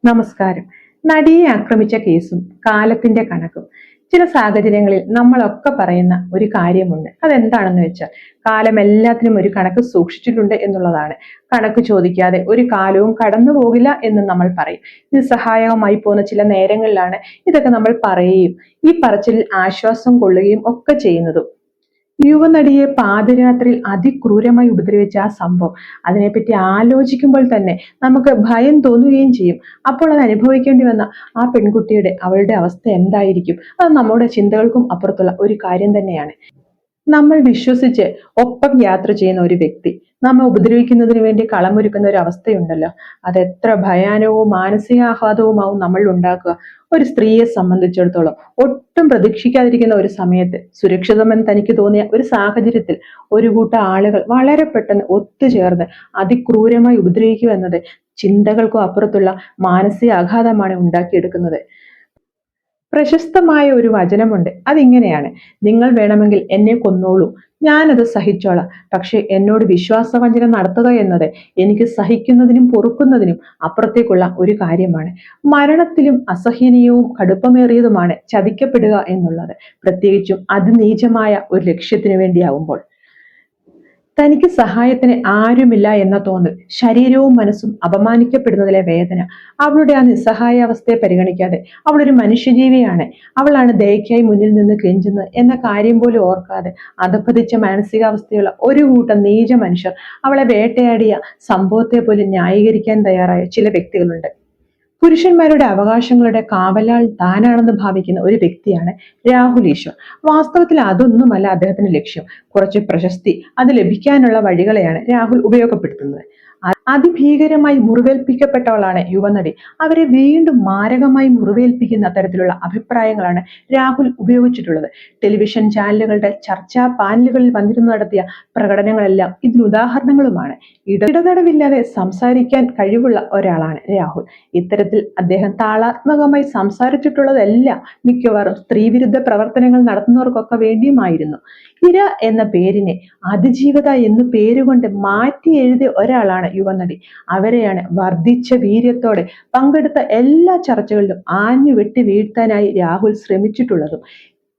നമസ്കാരം. നടിയെ ആക്രമിച്ച കേസും കാലത്തിന്റെ കണക്കും. ചില സാഹചര്യങ്ങളിൽ നമ്മളൊക്കെ പറയുന്ന ഒരു കാര്യമുണ്ട്. അതെന്താണെന്ന് വെച്ചാൽ കാലം എല്ലാത്തിനും ഒരു കണക്ക് സൂക്ഷിച്ചിട്ടുണ്ട് എന്നുള്ളതാണ്. കണക്ക് ചോദിക്കാതെ ഒരു കാലവും കടന്നു പോകില്ല എന്ന് നമ്മൾ പറയും. നിസ്സഹായകമായി പോകുന്ന ചില നേരങ്ങളിലാണ് ഇതൊക്കെ നമ്മൾ പറയുകയും ഈ പറച്ചിലിൽ ആശ്വാസം കൊള്ളുകയും ഒക്കെ ചെയ്യുന്നതും. യുവനടിയെ പാതിരാത്രിയിൽ അതിക്രൂരമായി ഉപദ്രവിച്ച ആ സംഭവം, അതിനെപ്പറ്റി ആലോചിക്കുമ്പോൾ തന്നെ നമുക്ക് ഭയം തോന്നുകയും ചെയ്യും. അപ്പോൾ അത് അനുഭവിക്കേണ്ടി വന്ന ആ പെൺകുട്ടിയുടെ അവളുടെ അവസ്ഥ എന്തായിരിക്കും? അത് നമ്മുടെ ചിന്തകൾക്കും അപ്പുറത്തുള്ള ഒരു കാര്യം തന്നെയാണ്. നമ്മൾ വിശ്വസിച്ച് ഒപ്പം യാത്ര ചെയ്യുന്ന ഒരു വ്യക്തി നമ്മെ ഉപദ്രവിക്കുന്നതിന് വേണ്ടി കളമൊരുക്കുന്ന ഒരു അവസ്ഥയുണ്ടല്ലോ, അതെത്ര ഭയാനകവും മാനസികാഘാതവുമാവും നമ്മൾ ഉണ്ടാക്കുക. ഒരു സ്ത്രീയെ സംബന്ധിച്ചിടത്തോളം ഒട്ടും പ്രതീക്ഷിക്കാതിരിക്കുന്ന ഒരു സമയത്ത്, സുരക്ഷിതമെന്ന് തനിക്ക് തോന്നിയ ഒരു സാഹചര്യത്തിൽ ഒരു കൂട്ടം ആളുകൾ വളരെ പെട്ടെന്ന് ഒത്തുചേർന്ന് അതിക്രൂരമായി ഉപദ്രവിക്കുക എന്നത് ചിന്തകൾക്കും അപ്പുറത്തുള്ള മാനസികാഘാതമാണ് ഉണ്ടാക്കിയെടുക്കുന്നത്. പ്രശസ്തമായ ഒരു വചനമുണ്ട്. അതിങ്ങനെയാണ്: നിങ്ങൾ വേണമെങ്കിൽ എന്നെ കൊന്നോളൂ, ഞാനത് സഹിച്ചോളാം. പക്ഷെ എന്നോട് വിശ്വാസവഞ്ചന നടത്തുക എന്നത് എനിക്ക് സഹിക്കുന്നതിനും പൊറുക്കുന്നതിനും അപ്പുറത്തേക്കുള്ള ഒരു കാര്യമാണ്. മരണത്തിലും അസഹനീയവും കടുപ്പമേറിയതുമാണ് ചതിക്കപ്പെടുക എന്നുള്ളത്, പ്രത്യേകിച്ചും അതിനീചമായ ഒരു ലക്ഷ്യത്തിനു വേണ്ടിയാവുമ്പോൾ. തനിക്ക് സഹായത്തിന് ആരുമില്ല എന്ന തോന്നൽ, ശരീരവും മനസ്സും അപമാനിക്കപ്പെടുന്നതിലെ വേദന, അവളുടെ ആ നിസ്സഹായ അവസ്ഥയെ പരിഗണിക്കാതെ അവളൊരു മനുഷ്യജീവിയാണ്, അവളാണ് ദയക്കായി മുന്നിൽ നിന്ന് കെഞ്ചുന്നത് എന്ന കാര്യം പോലും ഓർക്കാതെ അധപ്പതിച്ച മാനസികാവസ്ഥയുള്ള ഒരു കൂട്ടം നീച മനുഷ്യർ അവളെ വേട്ടയാടിയ സംഭവത്തെ പോലും ന്യായീകരിക്കാൻ തയ്യാറായ ചില വ്യക്തികളുണ്ട്. പുരുഷന്മാരുടെ അവകാശങ്ങളുടെ കാവലാൾ താനാണെന്ന് ഭാവിക്കുന്ന ഒരു വ്യക്തിയാണ് രാഹുൽ ഈശ്വർ. വാസ്തവത്തിൽ അതൊന്നുമല്ല അദ്ദേഹത്തിന്റെ ലക്ഷ്യം. കുറച്ച് പ്രശസ്തി അത് ലഭിക്കാനുള്ള വഴികളെയാണ് രാഹുൽ ഉപയോഗപ്പെടുത്തുന്നത്. അതിഭീകരമായി മുറിവേൽപ്പിക്കപ്പെട്ടവളാണ് യുവനടി. അവരെ വീണ്ടും മാരകമായി മുറിവേൽപ്പിക്കുന്ന തരത്തിലുള്ള അഭിപ്രായങ്ങളാണ് രാഹുൽ ഉപയോഗിച്ചിട്ടുള്ളത്. ടെലിവിഷൻ ചാനലുകളുടെ ചർച്ചാ പാനലുകളിൽ വന്നിരുന്നു നടത്തിയ പ്രകടനങ്ങളെല്ലാം ഇതിന് ഉദാഹരണങ്ങളുമാണ്. ഇടതടവില്ലാതെ സംസാരിക്കാൻ കഴിവുള്ള ഒരാളാണ് രാഹുൽ. ഇത്തരത്തിൽ അദ്ദേഹം താളാത്മകമായി സംസാരിച്ചിട്ടുള്ളതെല്ലാം മിക്കവാറും സ്ത്രീവിരുദ്ധ പ്രവർത്തനങ്ങൾ നടത്തുന്നവർക്കൊക്കെ വേണ്ടിയുമായിരുന്നു. ഇര എന്ന പേരിനെ അതിജീവത എന്ന് പേരുകൊണ്ട് മാറ്റി എഴുതിയ ഒരാളാണ് യുവനടി. അവരെയാണ് വർദ്ധിച്ച വീര്യത്തോടെ പങ്കെടുത്ത എല്ലാ ചർച്ചകളിലും ആഞ്ഞു വെട്ടി വീഴ്ത്താനായി രാഹുൽ ശ്രമിച്ചിട്ടുള്ളതും.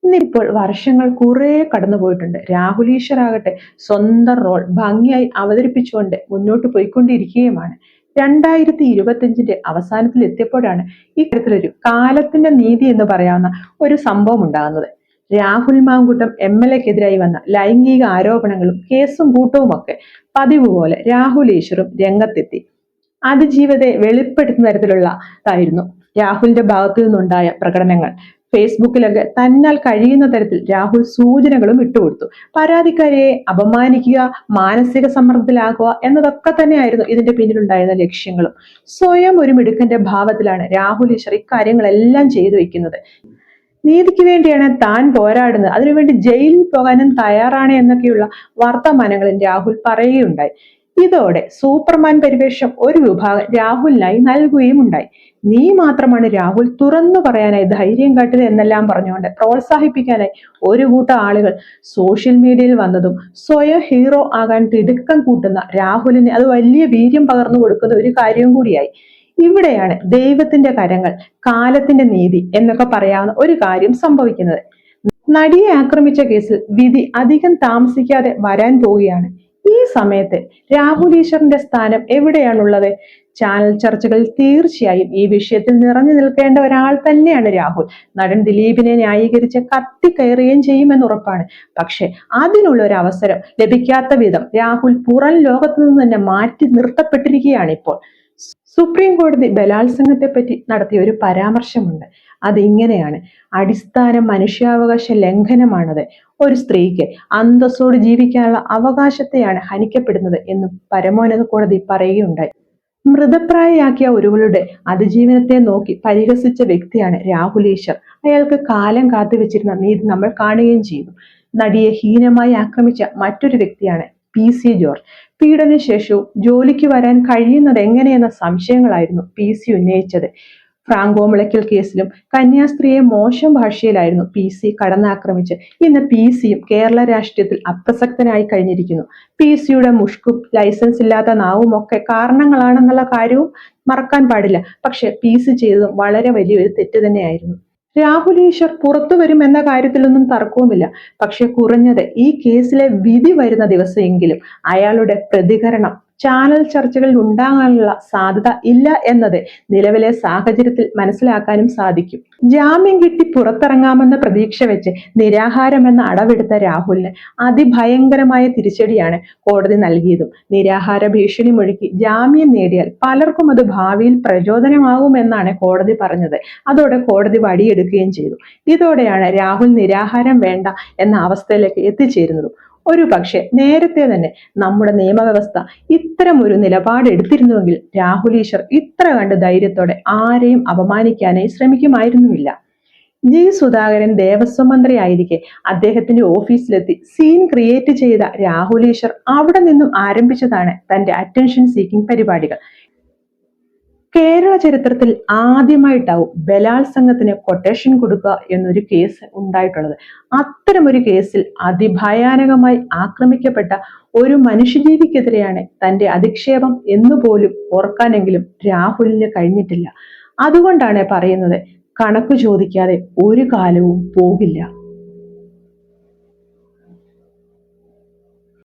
ഇന്നിപ്പോൾ വർഷങ്ങൾ കുറെ കടന്നുപോയിട്ടുണ്ട്. രാഹുൽ ഈശ്വർ ആകട്ടെ സ്വന്തം റോൾ ഭംഗിയായി അവതരിപ്പിച്ചുകൊണ്ട് മുന്നോട്ട് പോയിക്കൊണ്ടിരിക്കുകയുമാണ്. 2025 അവസാനത്തിൽ എത്തിയപ്പോഴാണ് ഇത്തരത്തിലൊരു കാലത്തിന്റെ നീതി എന്ന് പറയാവുന്ന ഒരു സംഭവം ഉണ്ടാകുന്നത്. രാഹുൽ മാങ്കൂട്ടം MLA-ക്കെതിരായി വന്ന ലൈംഗിക ആരോപണങ്ങളും കേസും കൂട്ടവുമൊക്കെ പതിവ് പോലെ രാഹുൽ ഈശ്വറും രംഗത്തെത്തി. അതിജീവതയെ വെളിപ്പെടുത്തുന്ന തരത്തിലുള്ളതായിരുന്നു രാഹുലിന്റെ ഭാഗത്തു നിന്നുണ്ടായ പ്രകടനങ്ങൾ. ഫേസ്ബുക്കിലൊക്കെ തന്നാൽ കഴിയുന്ന തരത്തിൽ രാഹുൽ സൂചനകളും ഇട്ടുകൊടുത്തു. പരാതിക്കാരിയെ അപമാനിക്കുക, മാനസിക സമ്മർദ്ദത്തിലാക്കുക എന്നതൊക്കെ തന്നെയായിരുന്നു ഇതിന്റെ പിന്നിലുണ്ടായിരുന്ന ലക്ഷ്യങ്ങളും. സ്വയം ഒരു മിടുക്കന്റെ ഭാവത്തിലാണ് രാഹുൽ ഈശ്വർ ഇക്കാര്യങ്ങളെല്ലാം ചെയ്തു വെക്കുന്നത്. നീതിക്ക് വേണ്ടിയാണ് താൻ പോരാടുന്നത്, അതിനുവേണ്ടി ജയിലിൽ പോകാനും തയ്യാറാണ് എന്നൊക്കെയുള്ള വർത്തമാനങ്ങളും രാഹുൽ പറയുകയുണ്ടായി. ഇതോടെ സൂപ്പർമാൻ പരിവേഷം ഒരു വിഭാഗം രാഹുലിനായി നൽകുകയും ഉണ്ടായി. നീ മാത്രമാണ് രാഹുൽ തുറന്നു പറയാനായി ധൈര്യം കാട്ടിയത് എന്നെല്ലാം പറഞ്ഞുകൊണ്ട് പ്രോത്സാഹിപ്പിക്കാനായി ഒരു കൂട്ടം ആളുകൾ സോഷ്യൽ മീഡിയയിൽ വന്നതും സ്വയം ഹീറോ ആകാൻ തിടുക്കം കൂട്ടുന്ന രാഹുലിന് അത് വലിയ വീര്യം പകർന്നു കൊടുക്കുന്ന ഒരു കാര്യവും കൂടിയായി. ഇവിടെയാണ് ദൈവത്തിന്റെ കരങ്ങൾ, കാലത്തിന്റെ നീതി എന്നൊക്കെ പറയാവുന്ന ഒരു കാര്യം സംഭവിക്കുന്നത്. നടിയെ ആക്രമിച്ച കേസിൽ വിധി അധികം താമസിക്കാതെ വരാൻ പോവുകയാണ്. ഈ സമയത്ത് രാഹുൽ ഈശ്വറിന്റെ സ്ഥാനം എവിടെയാണുള്ളത്? ചാനൽ ചർച്ചകളിൽ തീർച്ചയായും ഈ വിഷയത്തിൽ നിറഞ്ഞു നിൽക്കേണ്ട ഒരാൾ തന്നെയാണ് രാഹുൽ. നടൻ ദിലീപിനെ ന്യായീകരിച്ച് കത്തിക്കയറുകയും ചെയ്യുമെന്ന് ഉറപ്പാണ്. പക്ഷെ അതിനുള്ള ഒരു അവസരം ലഭിക്കാത്ത വിധം രാഹുൽ പുറം ലോകത്തു നിന്ന് തന്നെ മാറ്റി നിർത്തപ്പെട്ടിരിക്കുകയാണ് ഇപ്പോൾ. സുപ്രീം കോടതി ബലാത്സംഗത്തെ പറ്റി നടത്തിയ ഒരു പരാമർശമുണ്ട്. അതിങ്ങനെയാണ്: അടിസ്ഥാന മനുഷ്യാവകാശ ലംഘനമാണത്. ഒരു സ്ത്രീക്ക് അന്തസ്സോട് ജീവിക്കാനുള്ള അവകാശത്തെയാണ് ഹനിക്കപ്പെടുന്നത് എന്നും പരമോന്നത കോടതി പറയുകയുണ്ടായി. മൃതപ്രായയാക്കിയ ഒരുവളുടെ അതിജീവനത്തെ നോക്കി പരിഹസിച്ച വ്യക്തിയാണ് രാഹുൽ ഈശ്വർ. അയാൾക്ക് കാലം കാത്തുവെച്ചിരുന്ന നീതി നമ്മൾ കാണുകയും ചെയ്തു. നടിയെ ഹീനമായി ആക്രമിച്ച മറ്റൊരു വ്യക്തിയാണ് PC ജോർജ്. പീഡന ശേഷവും ജോലിക്ക് വരാൻ കഴിയുന്നത് എങ്ങനെയെന്ന സംശയങ്ങളായിരുന്നു PC ഉന്നയിച്ചത്. ഫ്രാങ്കോ മുളയ്ക്കൽ കേസിലും കന്യാസ്ത്രീയെ മോശം ഭാഷയിലായിരുന്നു PC കടന്നാക്രമിച്ച് ഇന്ന് PC-യും കേരള രാഷ്ട്രീയത്തിൽ അപ്രസക്തനായി കഴിഞ്ഞിരിക്കുന്നു. PC-യുടെ മുഷ്കും ലൈസൻസ് ഇല്ലാത്ത നാവും ഒക്കെ കാരണങ്ങളാണെന്നുള്ള കാര്യവും മറക്കാൻ പാടില്ല. പക്ഷെ PC ചെയ്തതും വളരെ വലിയൊരു തെറ്റ് തന്നെയായിരുന്നു. രാഹുൽ ഈശ്വർ പുറത്തു വരും എന്ന കാര്യത്തിലൊന്നും തർക്കവുമില്ല. പക്ഷെ കുറഞ്ഞത് ഈ കേസിലെ വിധി വരുന്ന ദിവസമെങ്കിലും അയാളുടെ പ്രതികരണം ചാനൽ ചർച്ചകളിൽ ഉണ്ടാകാനുള്ള സാധ്യത ഇല്ല എന്നത് നിലവിലെ സാഹചര്യത്തിൽ മനസ്സിലാക്കാനും സാധിക്കും. ജാമ്യം കിട്ടി പുറത്തിറങ്ങാമെന്ന പ്രതീക്ഷ വെച്ച് നിരാഹാരമെന്ന അടവെടുത്ത രാഹുലിന് അതിഭയങ്കരമായ തിരിച്ചടിയാണ് കോടതി നൽകിയതും. നിരാഹാര ഭീഷണി മുഴക്കി ജാമ്യം നേടിയാൽ പലർക്കും അത് ഭാവിയിൽ പ്രചോദനമാകുമെന്നാണ് കോടതി പറഞ്ഞത്. അതോടെ കോടതി വടിയെടുക്കുകയും ചെയ്തു. ഇതോടെയാണ് രാഹുൽ നിരാഹാരം വേണ്ട എന്ന അവസ്ഥയിലേക്ക് എത്തിച്ചേരുന്നതും. ഒരു പക്ഷെ നേരത്തെ തന്നെ നമ്മുടെ നിയമവ്യവസ്ഥ ഇത്തരം ഒരു നിലപാട് എടുത്തിരുന്നുവെങ്കിൽ രാഹുൽ ഈശ്വർ ഇത്ര കണ്ട് ധൈര്യത്തോടെ ആരെയും അപമാനിക്കാനായി ശ്രമിക്കുമായിരുന്നുമില്ല. സുധാകരൻ ദേവസ്വം മന്ത്രി ആയിരിക്കെ അദ്ദേഹത്തിന്റെ ഓഫീസിലെത്തി സീൻ ക്രിയേറ്റ് ചെയ്ത രാഹുൽ ഈശ്വർ അവിടെ നിന്നും ആരംഭിച്ചതാണ് തന്റെ അറ്റൻഷൻ സീക്കിംഗ് പരിപാടികൾ. കേരള ചരിത്രത്തിൽ ആദ്യമായിട്ടാവും ബലാത്സംഗത്തിന് കൊട്ടേഷൻ കൊടുക്കുക എന്നൊരു കേസ് ഉണ്ടായിട്ടുള്ളത്. അത്തരമൊരു കേസിൽ അതിഭയാനകമായി ആക്രമിക്കപ്പെട്ട ഒരു മനുഷ്യജീവിക്കെതിരെയാണ് തന്റെ അധിക്ഷേപം എന്നുപോലും ഓർക്കാനെങ്കിലും രാഹുലിന് കഴിഞ്ഞിട്ടില്ല. അതുകൊണ്ടാണ് പറയുന്നത്, കണക്ക് ചോദിക്കാതെ ഒരു കാലവും പോകില്ല.